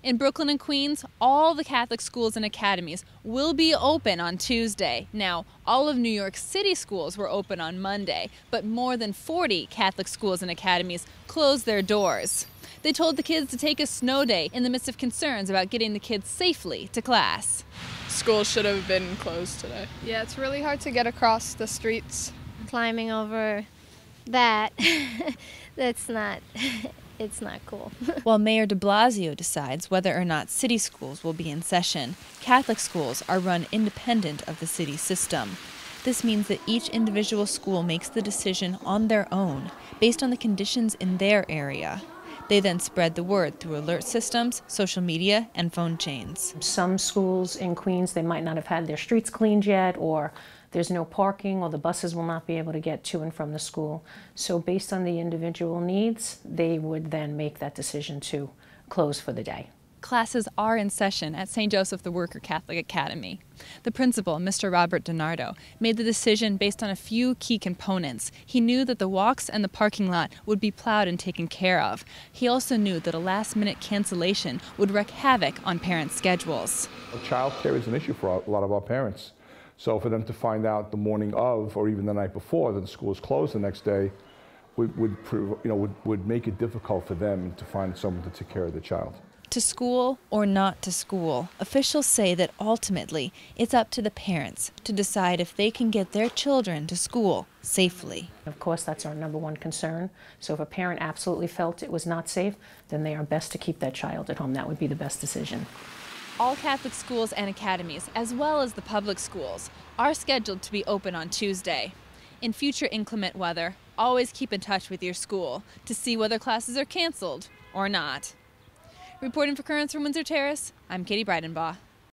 In Brooklyn and Queens, all the Catholic schools and academies will be open on Tuesday. Now, all of New York City schools were open on Monday, but more than 40 Catholic schools and academies closed their doors. They told the kids to take a snow day in the midst of concerns about getting the kids safely to class. School should have been closed today. Yeah, it's really hard to get across the streets. Climbing over that, it's not cool. While Mayor de Blasio decides whether or not city schools will be in session, Catholic schools are run independent of the city system. This means that each individual school makes the decision on their own, based on the conditions in their area. They then spread the word through alert systems, social media, and phone chains. Some schools in Queens, they might not have had their streets cleaned yet, or there's no parking, or the buses will not be able to get to and from the school. So based on the individual needs, they would then make that decision to close for the day. Classes are in session at St. Joseph the Worker Catholic Academy. The principal, Mr. Robert DiNardo, made the decision based on a few key components. He knew that the walks and the parking lot would be plowed and taken care of. He also knew that a last-minute cancellation would wreak havoc on parents' schedules. Child care is an issue for a lot of our parents. So for them to find out the morning of, or even the night before, that the school is closed the next day, would make it difficult for them to find someone to take care of the child. To school or not to school, officials say that ultimately it's up to the parents to decide if they can get their children to school safely. Of course, that's our #1 concern. So if a parent absolutely felt it was not safe, then they are best to keep that child at home. That would be the best decision. All Catholic schools and academies, as well as the public schools, are scheduled to be open on Tuesday. In future inclement weather, always keep in touch with your school to see whether classes are canceled or not. Reporting for Currents from Windsor Terrace, I'm Katie Breidenbach.